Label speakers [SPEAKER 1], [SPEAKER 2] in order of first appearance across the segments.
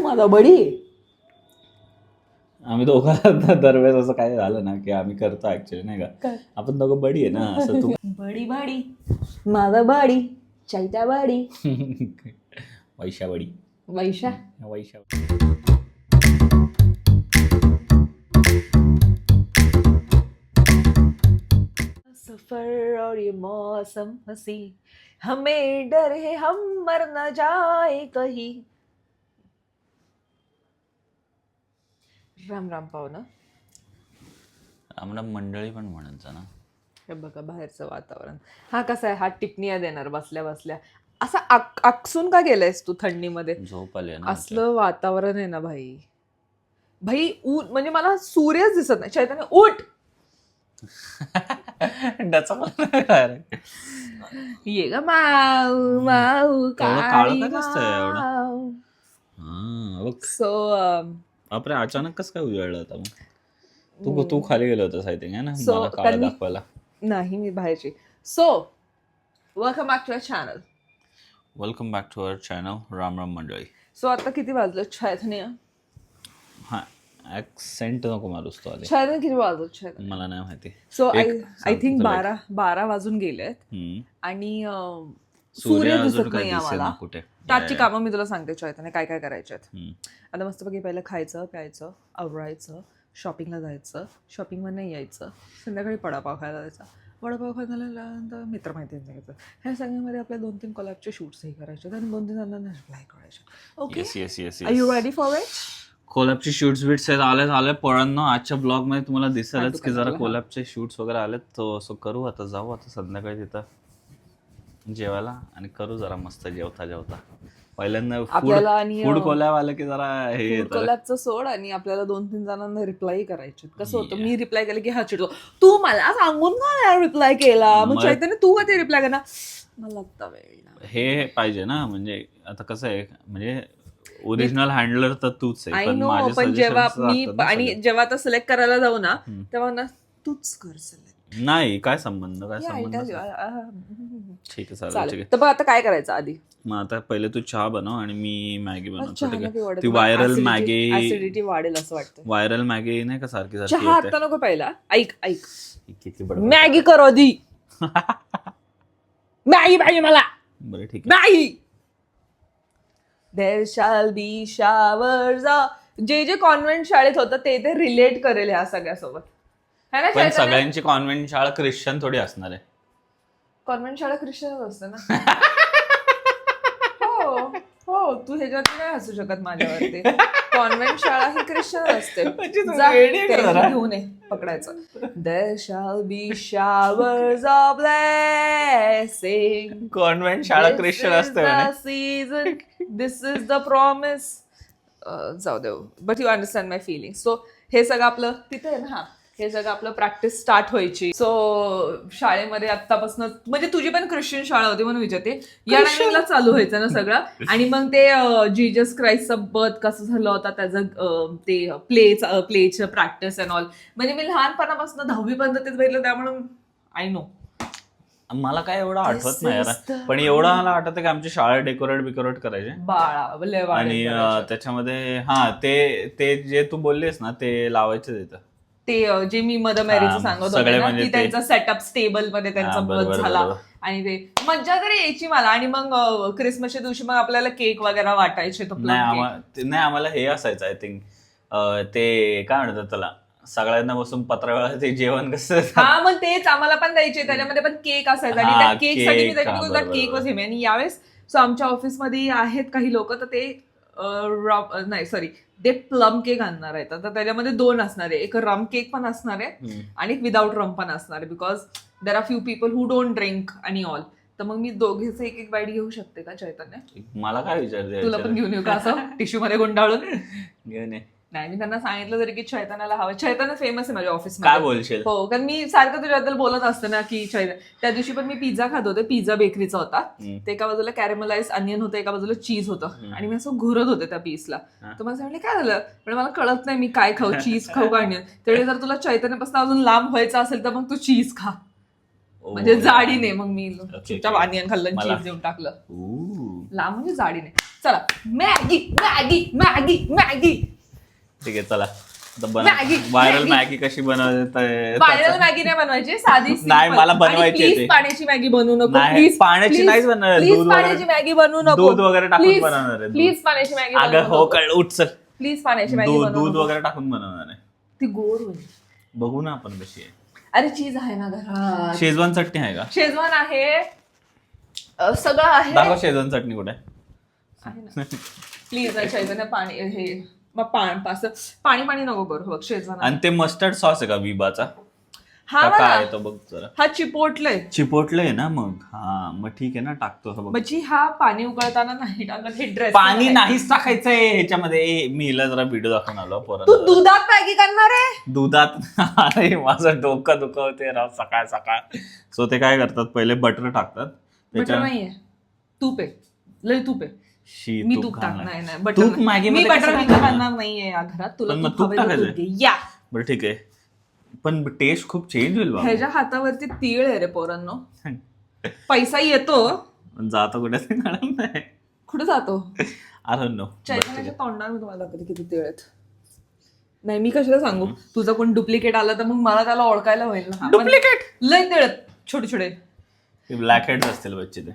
[SPEAKER 1] माझा बडी.
[SPEAKER 2] आम्ही दोघं दरवेळेस असं काय झालं ना की आम्ही करतो ऍक्च्युली नाही का,
[SPEAKER 1] काय?
[SPEAKER 2] आपण दोघं बडी आहे ना असं तू
[SPEAKER 1] बडी बाडी माझा बाडी चैत्या बाडी
[SPEAKER 2] वैशा बडी
[SPEAKER 1] वैशा.
[SPEAKER 2] वैशा.
[SPEAKER 1] सफर और ये मौसम हसी हमें डर है हम मर न जाए कहीं. राम राम पाहुणा.
[SPEAKER 2] आम्हाला मंडळी पण म्हणायचं ना.
[SPEAKER 1] हे बघा बाहेरचं वातावरण. हा कसा आहे, हा टिपणीया देणार बसल्या बसल्या. असा आकसून का गेलायस तू थंडीमध्ये?
[SPEAKER 2] झोप आली ना.
[SPEAKER 1] असलं वातावरण आहे ना भाई. भाई ऊन म्हणजे मला सूर्यच दिसत नाही. चैतन्य उठ. ये ग माऊ माऊ काळी माऊ. सो
[SPEAKER 2] बापरे, अचानक कसं काय उजळलं होता मग? तू खाली गेलो होतास आय थिंक, है ना,
[SPEAKER 1] So,
[SPEAKER 2] मला काळं दाखवायला.
[SPEAKER 1] नाही मी बाहेरची. So welcome back to our channel.
[SPEAKER 2] Welcome back to our channel Ram Ram मंडळी.
[SPEAKER 1] सो आता किती वाजलं चैतन्य?
[SPEAKER 2] हा ऍक्सेंट नको मारूस तो आधी.
[SPEAKER 1] चैतन्य किती वाजलं चैतन्य?
[SPEAKER 2] मला नाही माहिती.
[SPEAKER 1] सो आय
[SPEAKER 2] सांग
[SPEAKER 1] थिंक
[SPEAKER 2] तुला
[SPEAKER 1] 12 वाजून गेलेत
[SPEAKER 2] हम्म.
[SPEAKER 1] आणि
[SPEAKER 2] सूर्य
[SPEAKER 1] सूर्य
[SPEAKER 2] अजून
[SPEAKER 1] दिसत
[SPEAKER 2] काय
[SPEAKER 1] नाही
[SPEAKER 2] दिसेना
[SPEAKER 1] आम्हाला.
[SPEAKER 2] कुठे.
[SPEAKER 1] त्याची कामं मी तुला सांगते चैतन्य काय काय करायचे आहेत.
[SPEAKER 2] हम्म.
[SPEAKER 1] आता मस्तपैकी पहिलं खायचं प्यायचं आवरायचं, शॉपिंगला जायचं, शॉपिंगवर नाही यायचं, संध्याकाळी वडापाव खायला जायचा, वडापाव खायला झाल्यानंतर मित्रमैत्रिणी जायचं. ह्या सगळ्यामध्ये आपल्या 2-3 कोलॅबचे शूट्सही करायचे आणि 2-3 जणांना रिप्लाय करायचे. Okay,
[SPEAKER 2] yes yes yes
[SPEAKER 1] are you
[SPEAKER 2] yes.
[SPEAKER 1] Ready for it?
[SPEAKER 2] कोलॅबचे शूट्स बिट्स आले पळांनो. आजच्या ब्लॉग मध्ये तुम्हाला दिसेलच की जरा
[SPEAKER 1] तुला.
[SPEAKER 2] कोलॅबचे शूट्स वगैरे आलेत. तो असं करू, आता जाऊ आता संध्याकाळी तिथं जेवायला आणि करू जरा मस्त जेवता जेवता. पहिल्यांदा
[SPEAKER 1] आपल्याला आणि,
[SPEAKER 2] फूड कोलॅब आलं की जरा हे
[SPEAKER 1] फूड
[SPEAKER 2] येतं.
[SPEAKER 1] कोलॅबचं सोड आणि आपल्याला 2-3 जणांना रिप्लाय करायचे. कसं होतं, मी रिप्लाय केलं की हा चिडतो, तू मला सांगून का रिप्लाय केला? मग चैतन्य तू का ते रिप्लाय करणार? मला लागता वेळ.
[SPEAKER 2] हे पाहिजे ना, म्हणजे आता कसं आहे, म्हणजे ओरिजिनल हँडलर तर तूच आहे.
[SPEAKER 1] आय नो,
[SPEAKER 2] माझे
[SPEAKER 1] पण जेव्हा
[SPEAKER 2] suggestions
[SPEAKER 1] मी
[SPEAKER 2] असतात ना
[SPEAKER 1] आणि
[SPEAKER 2] सगळे.
[SPEAKER 1] जेव्हा आता सिलेक्ट करायला जाऊ ना तेव्हा ना तूच कर सिलेक्ट.
[SPEAKER 2] नाही काय संबंध, काय संबंध. ठीक आहे चालेल, ठीक आहे.
[SPEAKER 1] तर बघ आता काय करायचं आधी.
[SPEAKER 2] मग आता पहिले तू चहा बनव आणि मी मॅगी बनवतो. ठीक
[SPEAKER 1] चहा
[SPEAKER 2] आहे. ती व्हायरल मॅगी,
[SPEAKER 1] ऍसिडिटी वाढेल असं वाटतं.
[SPEAKER 2] व्हायरल मॅगी नाही का सारखी सारखी
[SPEAKER 1] चहा
[SPEAKER 2] येते.
[SPEAKER 1] आता नको पहिला. ऐक
[SPEAKER 2] किती बडबड.
[SPEAKER 1] मॅगी करो आधी. मॅगी पाहिजे मला.
[SPEAKER 2] बरं ठीक आहे.
[SPEAKER 1] Maggi. There shall be showers. जे कॉन्व्हेंट शाळेत होतं ते रिलेट करेल ह्या सगळ्यासोबत, है ना?
[SPEAKER 2] पण सगळ्यांची कॉन्व्हेंट शाळा ख्रिश्चन थोडी असणार आहे.
[SPEAKER 1] कॉन्व्हेंट शाळा ख्रिश्चनच असते ना. हो तू ह्याच्यावरती नाही हसू शकत माझ्यावरती. कॉन्व्हेंट शाळा ही ख्रिश्चन असते. जा, ते घेऊन ये पकडायचं. There shall be showers of blessing.
[SPEAKER 2] Convent शाळा ख्रिश्चन असते म्हणे.
[SPEAKER 1] Season, this is the promise. जाऊ दे, but you understand my feeling. So हे सगळं आपलं तिथे आहे ना, हे सगळं आपलं प्रॅक्टिस स्टार्ट व्हायची. सो शाळेमध्ये आत्तापासून, म्हणजे तुझी पण ख्रिश्चन शाळा होती म्हणून विचारते, या टायमिंगला चालू व्हायचं ना सगळं. आणि मग ते जीजस क्राइस्टचं बर्थ कसं झालं होता त्याचं ते प्लेचं प्रॅक्टिस अँड ऑल. म्हणजे मी लहानपणापासून 10वी पर्यंत तेच बघितलं, त्यामुळे आय नो.
[SPEAKER 2] मला काय एवढं आठवत नाही यार, पण एवढं मला आठवतं की आमची शाळा डेकोरेट करायचे
[SPEAKER 1] बाळा.
[SPEAKER 2] आणि त्याच्यामध्ये ते जे तू बोललीस ना ते लावायचे तिथं.
[SPEAKER 1] ते जे मी मदर मॅरीचं सांगत होते ना, की त्यांचा सेटअप स्टेबल मध्ये त्यांचा बर्थ झाला आणि ते मज्जा तरी यायची मला. आणि मग क्रिसमसच्या दिवशी मग आपल्याला केक वगैरे वाटायचे. तो
[SPEAKER 2] नाही आम्हाला हे असायचं आय थिंक, ते काय म्हणतात त्याला, सगळ्यांना बसून पत्रावळा ते जेवण कसं.
[SPEAKER 1] हा मग तेच आम्हाला पण द्यायचे, त्याच्यामध्ये पण केक असायचा. आणि त्या केक साठी मी त्याच्यामध्ये केक वॉज हेमी. आणि यावेळेस सो आमच्या ऑफिसमध्ये आहेत काही लोक, तर ते नाही सॉरी ते प्लम केक आणणार आहेत. तर त्याच्यामध्ये 2 असणार आहे, एक रम केक पण असणार आहे आणि एक विदाउट रम पण असणार आहे, because there are few people who don't drink आणि ऑल. तर मग मी दोघेच एक बाईट घेऊ शकते का चैतन्य?
[SPEAKER 2] मला काय विचारते,
[SPEAKER 1] तुला पण घेऊन येऊ का असं टिश्यू मध्ये गुंडाळून?
[SPEAKER 2] घेऊन ये.
[SPEAKER 1] नाही, मी त्यांना सांगितलं तरी की चैतन्याला हवं. चैतन्य फेमस आहे माझ्या ऑफिसमध्ये.
[SPEAKER 2] काय बोलशील?
[SPEAKER 1] हो, कारण मी सारखं तुझ्याबद्दल बोलत असते ना की चैतन्य. त्या दिवशी पण मी पिझ्झा खात होते, पिझ्झा बेकरीचा होता. ते एका बाजूला कॅरेमलाइज अनियन होतं, एका बाजूला चीज होतं आणि मी असं घुरत होते त्या पीसला. तर मला सांगितलं काय झालं, पण मला कळत नाही मी काय खाऊ, चीज खाऊ का अनियन. त्यावेळी जर तुला चैतन्यापासून अजून लांब व्हायचं असेल तर मग तू चीज खा. म्हणजे जाडीने. मग मी
[SPEAKER 2] okay.
[SPEAKER 1] चुपचाप आनियन खाल्लं,
[SPEAKER 2] मला-
[SPEAKER 1] चीज देऊन टाकलं.
[SPEAKER 2] Ooh.
[SPEAKER 1] लांब म्हणजे जाडीने. चला मॅगी मॅगी मॅगी मॅगी.
[SPEAKER 2] ठीक आहे चला
[SPEAKER 1] मॅगी,
[SPEAKER 2] व्हायरल
[SPEAKER 1] मॅगी.
[SPEAKER 2] मॅगी कशी बनवते
[SPEAKER 1] व्हायरल मॅगी नाही बनवायची, साधी
[SPEAKER 2] नाही,
[SPEAKER 1] simple.
[SPEAKER 2] मला बनवायची
[SPEAKER 1] आणि please
[SPEAKER 2] आहे ते.
[SPEAKER 1] पाण्याची मॅगी बनवू नको.
[SPEAKER 2] नाही,
[SPEAKER 1] प्लीज
[SPEAKER 2] पाण्याची नाहीच बनवणार, दूध वगैरे-
[SPEAKER 1] पाण्याची मॅगी बनवू नको.
[SPEAKER 2] दूध वगैरे टाकून बनवणार आहे, दूध.
[SPEAKER 1] प्लीज पाण्याची मॅगी
[SPEAKER 2] अगं हो कळलं, उठ चल.
[SPEAKER 1] प्लीज पाण्याची मॅगी
[SPEAKER 2] दूध
[SPEAKER 1] बनवू
[SPEAKER 2] दूध
[SPEAKER 1] नको.
[SPEAKER 2] वगैरे टाकून बनवणार आहे.
[SPEAKER 1] ती गोड होईल.
[SPEAKER 2] बघू ना आपण कशी आहे.
[SPEAKER 1] अरे चीज आहे ना घरात,
[SPEAKER 2] शेजवान चटणी आहे का?
[SPEAKER 1] शेजवान आहे, सगळं आहे.
[SPEAKER 2] दाखव शेजवान चटणी कुठे
[SPEAKER 1] आहे ना. प्लीज शेजवान पाणी हे पाणी पाणी नको करू बघ. शेजवान आहे.
[SPEAKER 2] आणि ते मस्टर्ड सॉस आहे का विबाचा?
[SPEAKER 1] हा
[SPEAKER 2] का काय
[SPEAKER 1] बघा,
[SPEAKER 2] आहे तो बघ जरा.
[SPEAKER 1] हा चिपोटलंय.
[SPEAKER 2] चिपोटलं आहे ना मग. हा मग ठीक आहे ना, टाकतो हा बघ.
[SPEAKER 1] म्हणजे हा पाणी उकळताना नाही टाकत, हे ड्रेस
[SPEAKER 2] पाणी नाहीच टाकायचंय ह्याच्यामध्ये. मी हिला जरा व्हिडिओ दाखवून आलो
[SPEAKER 1] तू
[SPEAKER 2] पोरांना.
[SPEAKER 1] दुधात मॅगी करणार आहे?
[SPEAKER 2] दुधात अरे माझं डोकं दुखवते राव सकाळ सकाळ. सो ते काय करतात, पहिले बटर टाकतात
[SPEAKER 1] बटर नाहीये, तूप आहे, लय तूप आहे.
[SPEAKER 2] शी
[SPEAKER 1] मी
[SPEAKER 2] तूप
[SPEAKER 1] तूप
[SPEAKER 2] घालणार.
[SPEAKER 1] टाकणार नाही बटर
[SPEAKER 2] तूप
[SPEAKER 1] नाही.
[SPEAKER 2] मॅगी
[SPEAKER 1] मी
[SPEAKER 2] मध्ये
[SPEAKER 1] बटर
[SPEAKER 2] कसं
[SPEAKER 1] विकत
[SPEAKER 2] टाकणार?
[SPEAKER 1] आणणार नाहीये या घरात. तुला
[SPEAKER 2] पण मग
[SPEAKER 1] तूप
[SPEAKER 2] तूप
[SPEAKER 1] हवं तर
[SPEAKER 2] टाकायचंय?
[SPEAKER 1] तूप घे. या
[SPEAKER 2] बरं ठीक आहे, पण टेस्ट खूप चेंज होईल बाबा.
[SPEAKER 1] ह्याच्या हातावरती तीळ आहे रे पोरांनो. पैसा येतो,
[SPEAKER 2] जातो कुठे ते कळत नाही.
[SPEAKER 1] कुठे जातो?
[SPEAKER 2] I don't know.
[SPEAKER 1] चैतन्याच्या तोंडावर मी तुम्हाला दाखवते किती तीळ आहेत. नाही मी कशाला सांगू, तुझा कोण डुप्लिकेट आला तर मग मला त्याला ओळखायला होईल ना.
[SPEAKER 2] डुप्लिकेट
[SPEAKER 1] लय तीळ आहेत, छोटे छोटे.
[SPEAKER 2] ब्लॅक हेड्स असतील बच्चे ते.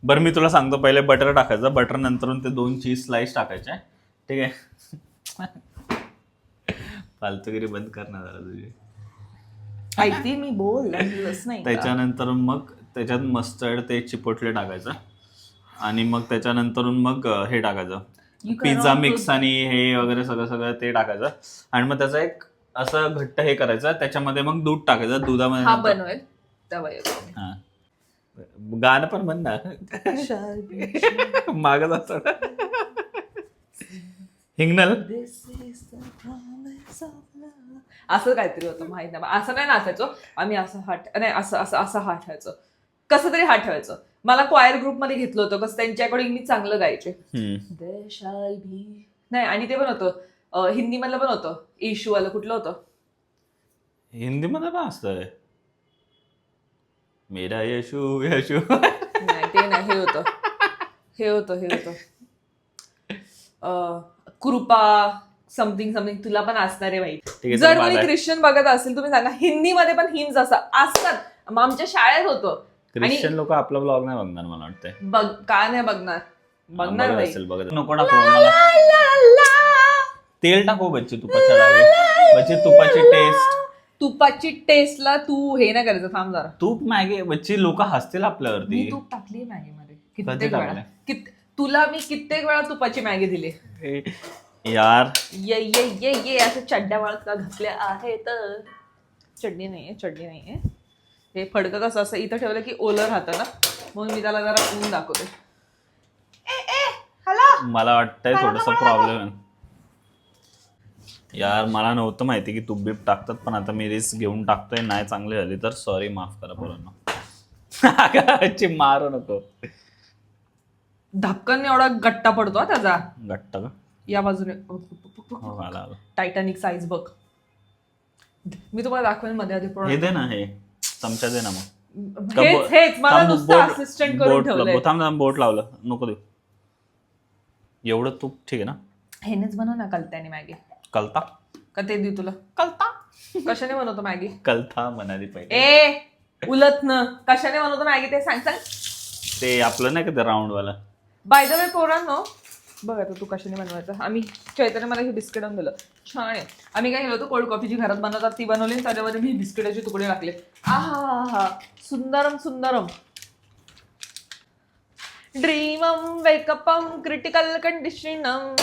[SPEAKER 2] बरं मी तुला सांगतो, पहिले बटर टाकायचं, बटर नंतरून ते 2 चीज स्लाइस टाकायचे. ठीक आहे. फालतूगिरी बंद करणार जरा तुझी.
[SPEAKER 1] ऐकते मी, बोल नाही.
[SPEAKER 2] त्याच्यानंतर मग त्याच्यात मस्टर्ड ते चिपोटले टाकायचं आणि मग त्याच्यानंतर मग हे टाकायचं पिझ्झा मिक्स आणि हे वगैरे सगळं सगळं ते टाकायचं. आणि मग त्याचं एक असं घट्ट हे करायचं, त्याच्यामध्ये मग दूध टाकायचं.
[SPEAKER 1] हा
[SPEAKER 2] दुधामध्ये
[SPEAKER 1] बनवेल तेव्हा येतो.
[SPEAKER 2] हा गाणं पण म्हण ना. माग जातो हिंगणल.
[SPEAKER 1] असं काहीतरी होतं, माहित नाही. असं नाही नाचायचो आम्ही, असं नाही असं असं असं हात ठेवायचं, कसं तरी हात ठेवायचं. मला क्वायर ग्रुप मध्ये घेतलं होतं, कसं त्यांच्याकडे मी चांगलं गायचे. नाही आणि ते पण होतं हिंदी मधलं पण होतं, इशू वालं कुठलं होतं?
[SPEAKER 2] हिंदी मध्ये पण असतंय मेरा यशू यशू.
[SPEAKER 1] नाही ते नाही, हे होतं कृपा समथिंग समथिंग. तुला पण असणार आहे माहिती. जर कोणी ख्रिश्चन बघत असेल तुम्ही सांगा. हिंदीमध्ये पण हिम्स असतात, आमच्या शाळेत होतं.
[SPEAKER 2] ख्रिश्चन लोक आपला ब्लॉग नाही बघणार मला वाटतंय.
[SPEAKER 1] का नाही बघणार?
[SPEAKER 2] बघणार असेल बघत. नको टाकू मला. तेल टाकू बच्चे तुपाच्या डावी. बच्चे तुपाची
[SPEAKER 1] टेस्टला तू हे नाही करायचं. थांब जरा.
[SPEAKER 2] तूप मॅगी बच्ची लोक हसतील आपल्यावरती.
[SPEAKER 1] मी तूप टाकली मॅगी मध्ये कित्येक वेळा. तुला मी कित्येक वेळा तुपाची मॅगी दिली
[SPEAKER 2] यार.
[SPEAKER 1] ये असं चड्ड्या वाळत का घातल्या आहेत. चटणी नाहीये. हे फडकं कसं असं इथं ठेवलं की ओलं राहतं ना, म्हणून मी त्याला जरा ऊन दाखवते.
[SPEAKER 2] मला वाटतंय थोडस प्रॉब्लेम आहे यार. मला नव्हतं माहिती की तूप बीप टाकतात, पण आता मी रिस्क घेऊन टाकतोय. नाही चांगली झाली तर सॉरी, माफ करा पोरांनो. मारू नको.
[SPEAKER 1] धक्कन एवढा गट्टा पडतो त्याचा.
[SPEAKER 2] गट्टा का?
[SPEAKER 1] या बाजूने
[SPEAKER 2] आला.
[SPEAKER 1] टायटॅनिक साईज बघ. मी तुम्हाला दाखवेन मध्ये आधी.
[SPEAKER 2] हे दे ना, हे चमचा दे ना मग.
[SPEAKER 1] हेच मला नुसतं असिस्टंट करून ठेवलंय.
[SPEAKER 2] थांब बोट लावलं नको देऊ. एवढं तूप ठीक आहे ना?
[SPEAKER 1] हेनेच बनव ना कलत्याने मॅगी.
[SPEAKER 2] कलता
[SPEAKER 1] का ते देऊ तुला? कलता कशाने बनवतो मॅगी?
[SPEAKER 2] कलता म्हणाली पाहिजे.
[SPEAKER 1] उलत न कशाने बनवतो मॅगी ते सांग.
[SPEAKER 2] ते आपलं नाही का ते राऊंड वाला.
[SPEAKER 1] बाय द वे पोरांनो, बघ आता तू कशाने बनवायचं. आम्ही चैतन्य मला हे बिस्किट आणून दिलं, छान आहे. आम्ही काय केलं होतं, कोल्ड कॉफी जी घरात बनवतात ती बनवली, त्याच्यावर मी बिस्किटाचे तुकडे टाकले. आहा सुंदरम. ड्रीमम वेकअपम क्रिटिकल कंडिशनम.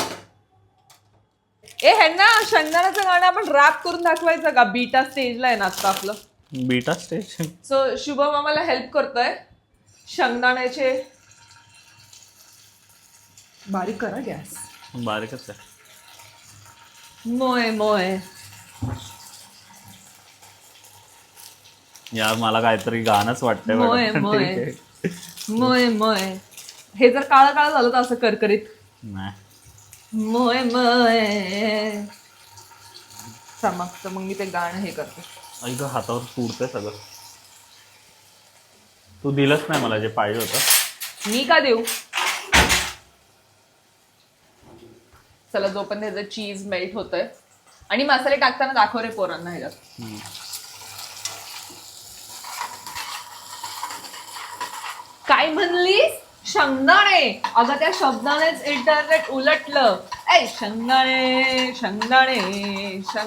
[SPEAKER 1] ह्यांना शेंगदाण्याचं गाणं आपण रॅप करून दाखवायचं का? बीटा स्टेजला आहे ना आता आपलं
[SPEAKER 2] बीटा स्टेज.
[SPEAKER 1] सो शुभम आम्हाला हेल्प करतोय. शेंगदाण्याचे बारीक करा गॅस.
[SPEAKER 2] बारीकच आहे.
[SPEAKER 1] मोय
[SPEAKER 2] यार मला काहीतरी गाणंच वाटतंय.
[SPEAKER 1] मोय हे जर काळं झालं तर असं करकरीत.
[SPEAKER 2] नाही
[SPEAKER 1] मोय चमकतं. मग मी ते गाणं हे करते.
[SPEAKER 2] ऐक हातावर पुरतंय सगळं. तू दिलंच नाही मला जे पाहिजे होतं.
[SPEAKER 1] मी का देऊ. चला जोपर्यंत ह्याचं चीज मेल्ट होतंय आणि मसाले टाकताना दाखव रे पोरांना ह्याच्यात. काय म्हणलीस. शेंगदाणे. अगं त्या शब्दानेच इंटरनेट उलटलं. शेंगदाणे शेंगदाणे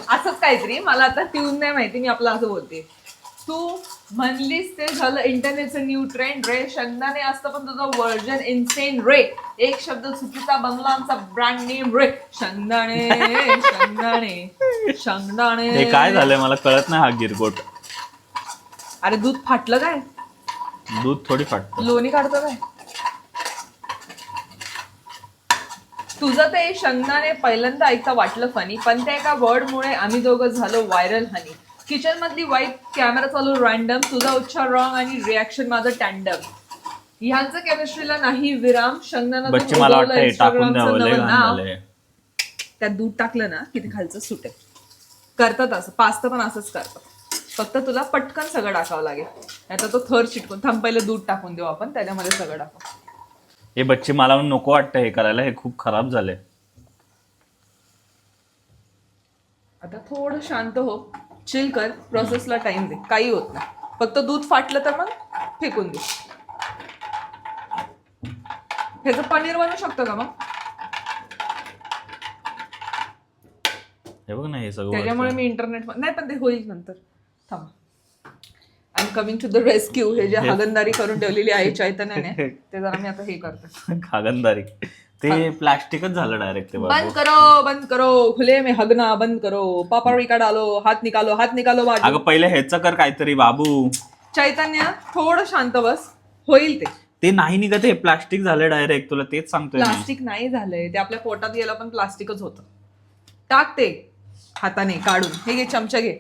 [SPEAKER 1] असंच काहीतरी. मला आता ट्यून नाही माहिती, मी आपलं असं बोलते. तू म्हणलीस ते झालं इंटरनेटचं न्यू ट्रेंड रे. शेंगदाणे असतं पण तुझं व्हर्जन इन्सेन रे. एक शब्द चुकीचा बनला आमचा ब्रँड नेम रे. शेंगदाणे शेंगदाणे शेंगदाणे.
[SPEAKER 2] हे काय झालंय मला कळत नाही हा गिरगोट.
[SPEAKER 1] अरे दूध फाटलं काय.
[SPEAKER 2] दूध थोडी फाटतं.
[SPEAKER 1] लोणी काढतो काय. तुझं ते शेंगदाणे पहिल्यांदा ऐकता वाटलं फनी, पण त्या एका वर्डमुळे आम्ही दोघं झालो व्हायरल हनी. किचन मधली वाईट, कॅमेरा चालू रँडम, तुझा उच्चार रॉंग आणि रिॲक्शन माझं टँडम. ह्यांचं केमिस्ट्रीला नाही विराम. शेंगदाणा
[SPEAKER 2] बच्चे मला वाटतं हे टाकून द्यावं लय घाण झालंय.
[SPEAKER 1] त्यात दूध टाकलं ना की ते खालचं सुटेल. करतात असं, पास्ता पण असंच करतात. फक्त तुला पटकन सगळं टाकावं लागेल, नाहीतर तो थर चिटकून. थांब पहिलं दूध टाकून देऊ आपण, त्याच्यामध्ये सगळं टाकू.
[SPEAKER 2] हे बच्चे मला नको वाटतं हे करायला. हे खूप खराब झालंय.
[SPEAKER 1] आता थोडं शांत हो, चिल कर, प्रोसेसला टाइम दे. काही होत नाही. फक्त दूध फाटलं तर मग फेकून दे. ह्याचं पनीर बनवू शकतो का मग.
[SPEAKER 2] हे बघ ना हे सगळं.
[SPEAKER 1] त्याच्यामुळे मी इंटरनेट नाही, पण ते होईल नंतर. थांब. I am coming to the rescue. हे जे हागंदारी करून ठेवलेली आहे चैतन्याने, ते जरा मी आता हे करते.
[SPEAKER 2] हागंदारी ते प्लास्टिकच झालं डायरेक्ट. ते
[SPEAKER 1] बंद करो बंद करो. खुले में हगना बंद करो. पापड़ी डालो. हात निकालो बाजू.
[SPEAKER 2] अगं पहिले ह्याचं कर काहीतरी बाबू.
[SPEAKER 1] चैतन्य थोडं शांत बस, होईल ते.
[SPEAKER 2] ते नाही निघत. हे प्लास्टिक झालं डायरेक्ट. तुला तेच सांगतोय.
[SPEAKER 1] प्लास्टिक नाही झालंय ते, आपल्या पोटात गेलं पण प्लास्टिकच होतं. टाक ते हाताने काढून. हे घे चमचा घे.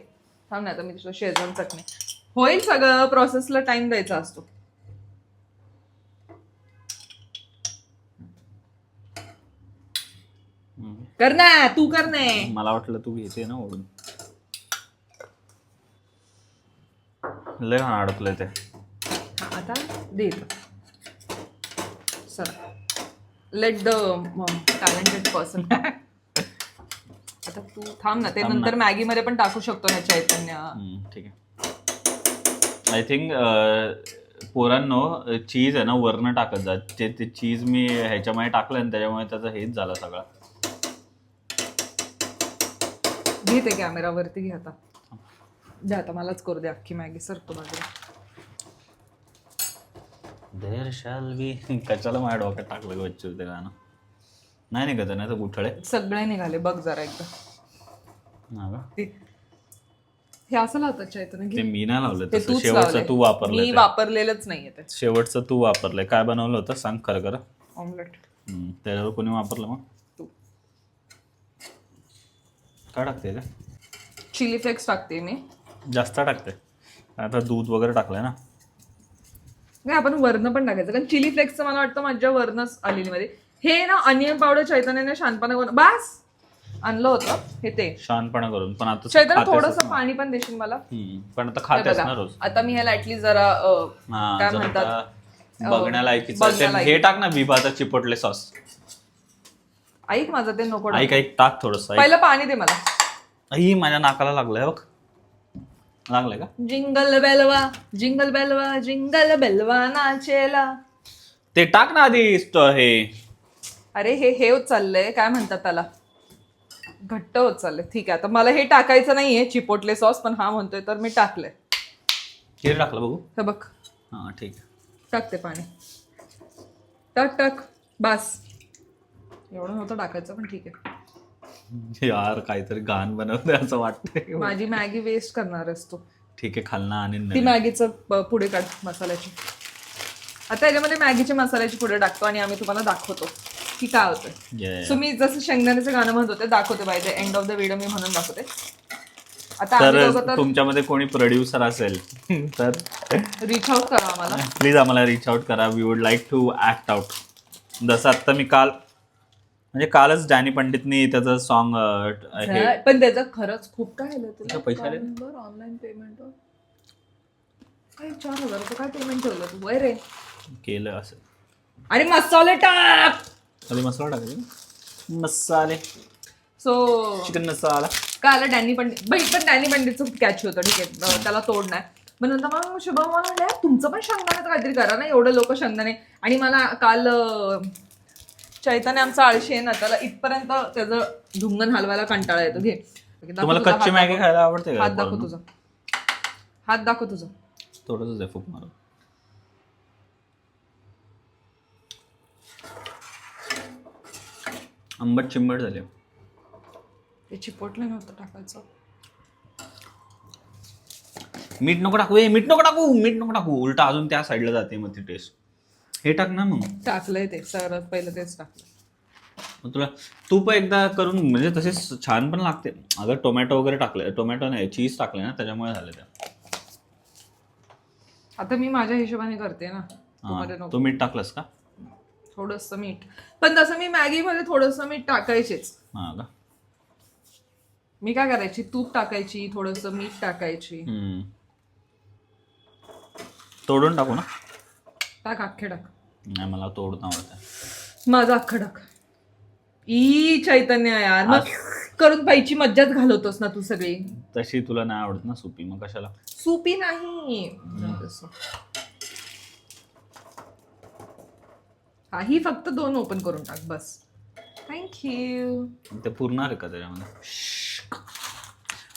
[SPEAKER 1] थांब ना, आता मी तुझं शेजवान चटणी. होईल सगळं. प्रोसेसला टाइम द्यायचा असतो. कर ना, तू कर ना.
[SPEAKER 2] मला वाटलं तू घेते ना ओढून. लय घाण अडकलंय ते.
[SPEAKER 1] आता दे. Sir let the talented person. आता तू थांब ना, ते नंतर मॅगी मध्ये पण टाकू शकतो ना चैतन्य.
[SPEAKER 2] ठीक आहे. आय थिंक पोरांनो चीज आहे ना वरनं टाकत जा. ते चीज मी ह्याच्यामध्ये टाकलं आणि त्याच्यामुळे त्याचं हेच झालं सगळं.
[SPEAKER 1] घे ते कॅमेरावरती घे. आता दे, आता मलाच करू दे अख्खी मॅगी. सरतो बाजूला.
[SPEAKER 2] देर शाल बी. कशाला माझ्या डोक्यात टाकलं ग बच्चू ते गाणं. नाही निघत नाही तर गुठळे
[SPEAKER 1] सगळे निघाले बघ जरा एकदा. हे असं लावतात चैतन्य.
[SPEAKER 2] ते मी नाही लावलं
[SPEAKER 1] ते
[SPEAKER 2] तसं.
[SPEAKER 1] तूच
[SPEAKER 2] शेवटचं
[SPEAKER 1] लावलंय.
[SPEAKER 2] तू वापरलंय.
[SPEAKER 1] मी वापरलेलंच नाहीये ते.
[SPEAKER 2] शेवटचं तू वापरलंय. काय बनवलं होतं सांग खरं खरं.
[SPEAKER 1] ऑमलेट.
[SPEAKER 2] त्याच्यावर कोणी वापरलं मग.
[SPEAKER 1] तू.
[SPEAKER 2] काय टाकते ते.
[SPEAKER 1] चिली फ्लेक्स टाकते मी.
[SPEAKER 2] जास्त टाकते. आता दूध वगैरे टाकलंय ना.
[SPEAKER 1] नाही, आपण वरनं पण टाकायचं, कारण चिली फ्लेक्सचं मला वाटतं माझ्या वरनच आलेली मध्ये. हे ना अनियन पावडर चैतन्याने शानपणा करून बास आणलं होतं. हे ते
[SPEAKER 2] शानपणा करून. पण आता
[SPEAKER 1] चैतन्य थोडंसं पाणी पण देशील मला.
[SPEAKER 2] पण आता खातेस ना रोज.
[SPEAKER 1] आता मी ह्याला ऍटलीस्ट जरा काय म्हणतात
[SPEAKER 2] बघण्याला हे टाक ना बिबाचा चिपोटले सॉस.
[SPEAKER 1] ऐक माझं ते नको.
[SPEAKER 2] ऐक टाक थोडस.
[SPEAKER 1] पहिलं पाणी दे मला.
[SPEAKER 2] ही माझ्या नाकाला लागलंय बघ. लागलंय का.
[SPEAKER 1] Jingle Belwa jingle Belwa jingle Belwa नाचेला.
[SPEAKER 2] ते टाक ना आधी हे.
[SPEAKER 1] अरे हे होत चाललंय, काय म्हणतात त्याला, घट्ट होत चाललंय. ठीक आहे, आता मला हे टाकायचं नाहीये चिपोटले सॉस, पण हा म्हणतोय तर मी टाकलंय.
[SPEAKER 2] किती टाकलं बघू.
[SPEAKER 1] हे बघ.
[SPEAKER 2] हा ठीक आहे.
[SPEAKER 1] टाकते पाणी. टाक बास. एवढं नव्हतं टाकायचं पण ठीक आहे.
[SPEAKER 2] यार काहीतरी घाण बनवतंय असं वाटतंय.
[SPEAKER 1] माझी मॅगी वेस्ट करणारच तू.
[SPEAKER 2] ठीक आहे खालना आणि
[SPEAKER 1] ती मॅगीचं पुढे काढ मसाल्याची. आता याच्यामध्ये मॅगीचे मसाल्याची पुढे टाकतो आणि आम्ही तुम्हाला दाखवतो की काय होतंय. सो मी जसं शेंगदाण्याचं गाणं म्हणत होते दाखवते. By the end of the video मी म्हणून दाखवते. आता
[SPEAKER 2] तर तुमच्यामध्ये कोणी प्रोड्युसर असेल तर
[SPEAKER 1] रिच आउट करा आम्हाला.
[SPEAKER 2] प्लीज आम्हाला रिच आउट करा. We would like to act out. जसं आता मी कालच डॅनी पंडितनी त्याचं सॉन्ग.
[SPEAKER 1] पण त्याचं खरंच खूप काय
[SPEAKER 2] पैसे आले
[SPEAKER 1] ऑनलाईन पेमेंट. काय 4,000 काय पेमेंट ठेवलं तू वय रे.
[SPEAKER 2] केलं असं.
[SPEAKER 1] अरे मसाले टाक.
[SPEAKER 2] कधी मसाला टाकायचे मसाले
[SPEAKER 1] सो
[SPEAKER 2] चिकन मसाला.
[SPEAKER 1] काय आलं डॅनी पंडित पण डॅनी पंडितचं कॅच होतं ठीक आहे त्याला तोड नाही. मग नंतर मग शुभम मला म्हणलं तुमचं पण शेंगदाण्याचं काहीतरी करा ना एवढे लोक शेंगदाणे. आणि मला काल चैतन्य आमचा आळशी आहे ना त्याला इथपर्यंत त्याचं ढुंगण हलवायला कंटाळा येतो. घे
[SPEAKER 2] तुम्हाला कच्ची मॅगी खायला आवडते का?
[SPEAKER 1] हात दाखव तुझा. हात दाखव तुझा.
[SPEAKER 2] थोडंच आहे फूक मारून. आंबट चिंबट झाले.
[SPEAKER 1] ते चिपटलं नव्हतं टाकायचं.
[SPEAKER 2] मीठ नको टाकू मीठ नको टाकू उलटा अजून त्या साईडला जाते मग ती टेस्ट. हे टाक ना मग.
[SPEAKER 1] टाकलंय ते सर्वात पहिलं तेच टाकलं.
[SPEAKER 2] मग तुला तूप एकदा करून म्हणजे तसेच छान पण लागते. अगं टोमॅटो वगैरे टाकले टोमॅटो नाही चीज टाकले ना त्याच्यामुळे झालं त्या.
[SPEAKER 1] आता मी माझ्या हिशोबाने करते ना.
[SPEAKER 2] तू मीठ टाकलंस का?
[SPEAKER 1] थोडंसं मीठ पण तसं मी मॅगीमध्ये थोडंसं मीठ टाकायचेच.
[SPEAKER 2] हा का?
[SPEAKER 1] मी काय करायची तूप टाकायची थोडंसं मीठ टाकायची.
[SPEAKER 2] तोडून टाकू ना?
[SPEAKER 1] टाक अख्खे टाक.
[SPEAKER 2] नाही मला तोडून आवडत.
[SPEAKER 1] माझं अख्खं टाक. ई चैतन्य यार मग करून पाहिजे मज्जाच घालवतोस ना तू सगळी.
[SPEAKER 2] तशी तुला नाही आवडत ना सुपी मग कशाला?
[SPEAKER 1] सुपी नाही. हा ही फक्त 2 ओपन करून टाक बस. थँक्यू.
[SPEAKER 2] ते पुरणार आहे का त्याच्यामध्ये?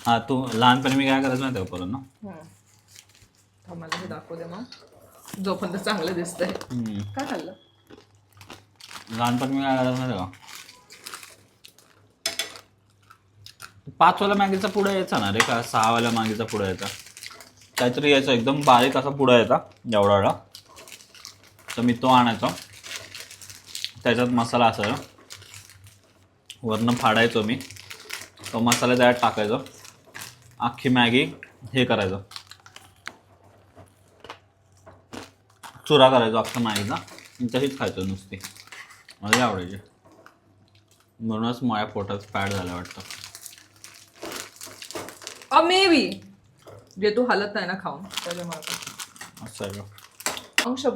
[SPEAKER 2] हा तू लहानपणी मी काय करायचं माहिती आहे करून ना.
[SPEAKER 1] मला हे दाखवू दे मग जोपर्यंत चांगलं दिसतंय. काय खाल्लं
[SPEAKER 2] लहानपणी मी काय करायचं माहिती का? 5 वाला मॅगीचा पुडा यायचा ना रे का 6 वाला मॅगीचा पुडा यायचा काहीतरी यायचा एकदम बारीक असा पुडा यायचा एवढा एवढा. तर मी तो आणायचो त्याच्यात मसाला असायचा वरनं फाडायचो मी तो मसाला त्यात टाकायचो अख्खी मॅगी हे करायचं चुरा करायचो अख्खा मॅगीचा तशीच खायचो नुसती. मला आवडायची म्हणूनच माझ्या पोटात फॅट झालं वाटतं.
[SPEAKER 1] मे बी जे तू हालत नाही ना खाऊन त्याच्यामुळे
[SPEAKER 2] असं.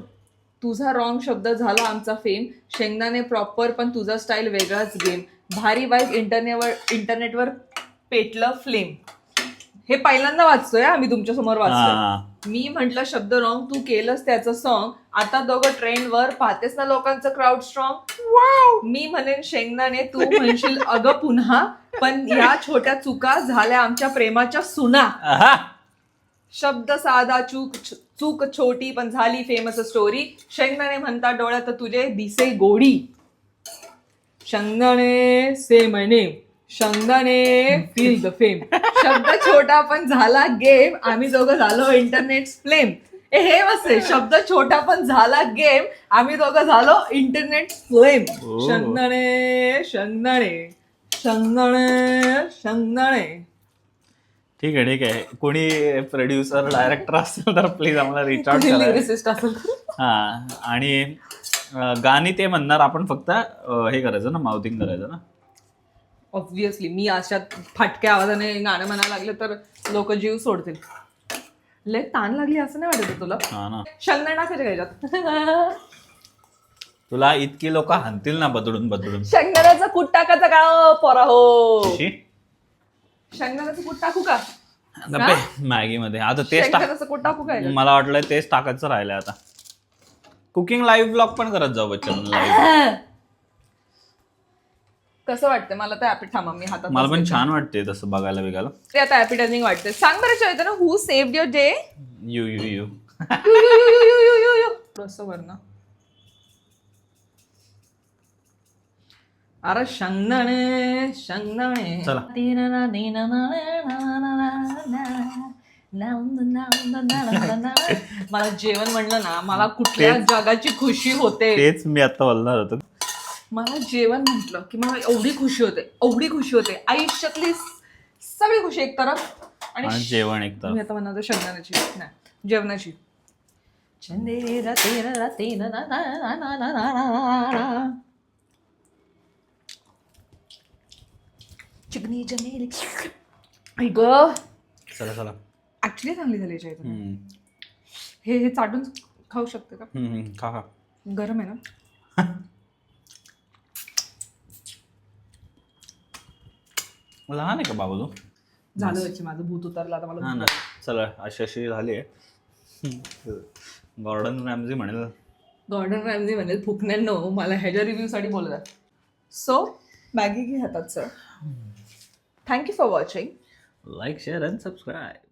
[SPEAKER 1] तुझा रॉंग शब्द झाला आमचा फेम. शेंगदाणे प्रॉपर पण तुझा स्टाईल वेगळाच गेम. भारी वाईब इंटरनेटवर पेटलं फ्लेम. हे पहिल्यांदा वाचतोय आम्ही तुमच्या समोर वाचतोय. मी म्हंटल शब्द रॉंग तू केलंस त्याचं सॉन्ग. आता दोघं ट्रेंडवर पाहतेस ना लोकांचं क्राऊड स्ट्रॉंग. मी म्हणेन शेंगदाणे तू म्हणशील अगं पुन्हा. पण या छोट्या चुका झाल्या आमच्या प्रेमाच्या सुना. शब्द साधा चूक छोटी पण झाली फेमस स्टोरी. शेंगदाणे म्हणता डोळ्यात तुझे दिसे गोडी. शेंगदाणे से म्हणे शेंगदाणे फील द फेम. शब्द छोटा पण झाला गेम. आम्ही दोघं झालो इंटरनेट फ्लेम. हे बसे शब्द छोटा पण झाला गेम. आम्ही दोघं झालो इंटरनेट फ्लेम. शेंगदाणे शेंगदाणे शेंगदाणे शेंगदाणे.
[SPEAKER 2] ठीक आहे कोणी प्रोड्युसर डायरेक्टर असेल तर प्लीज आम्हाला रिच आउट करा. हा आणि गाणी ते म्हणणार आपण फक्त हे करायचं ना माउथिंग करायचं ना.
[SPEAKER 1] ऑब्व्हियसली मी अशा फाटक्या आवाजाने गाणं म्हणायला लागले तर लोक जीव सोडतील. लय ताण लागली असं नाही वाटत तुला?
[SPEAKER 2] हा ना.
[SPEAKER 1] शेंगदाणे टाकायचे घ्यायच्यात.
[SPEAKER 2] तुला इतकी लोक हाणतील ना बदडून.
[SPEAKER 1] शेंगदाण्याचा कूट टाकायचा का पोरा हो? शेंगदाण्याचं कूट टाकू का
[SPEAKER 2] मॅगी मध्ये? आता तेच
[SPEAKER 1] शेंगदाण्याचं कूट टाकू काय?
[SPEAKER 2] मला वाटलं तेच टाकायचं राहिलंय आता. कुकिंग लाईव्ह ब्लॉग पण करत जाऊ बच्चन लाईव्ह.
[SPEAKER 1] कसं वाटतं मला तर ऍपी थांबा मी हातात.
[SPEAKER 2] मला पण छान वाटते तसं बघायला बिघायला.
[SPEAKER 1] ते आता ऍपिटायझिंग वाटते. सांग बरं चैतन्य ना who saved your day?
[SPEAKER 2] You
[SPEAKER 1] वरना. अरे शेंगदाणे शेंगदाणे.
[SPEAKER 2] चला
[SPEAKER 1] मला जेवण म्हणलं ना मला कुठल्या जगाची खुशी होते.
[SPEAKER 2] तेच मी आता बोलणार होतो.
[SPEAKER 1] मला जेवण म्हटलं की मला एवढी खुशी होते आयुष्यातली सगळी खुशी एक तरफ आणि
[SPEAKER 2] जेवण एक तरफ.
[SPEAKER 1] मी आता म्हणतो शेंगदाण्याची नाही जेवणाची. चिकनी चमेली ऐक
[SPEAKER 2] चला
[SPEAKER 1] ऍक्च्युली चांगली झाली चैतन्य. हे चाटून खाऊ शकते का?
[SPEAKER 2] खा खा.
[SPEAKER 1] गरम आहे ना?
[SPEAKER 2] लहान आहे का बाबा तू?
[SPEAKER 1] झालं याची, माझं भूत उतरलं आता
[SPEAKER 2] हा
[SPEAKER 1] मला.
[SPEAKER 2] ना. चला अशी झाली आहे. गॉर्डन रॅमझी म्हणेल.
[SPEAKER 1] गॉर्डन रॅमझी म्हणेल फुकण्यांनो मला ह्याच्या रिव्ह्यूसाठी बोलतात. सो मॅगी घे हातात sir. Thank you for watching.
[SPEAKER 2] Like share and subscribe.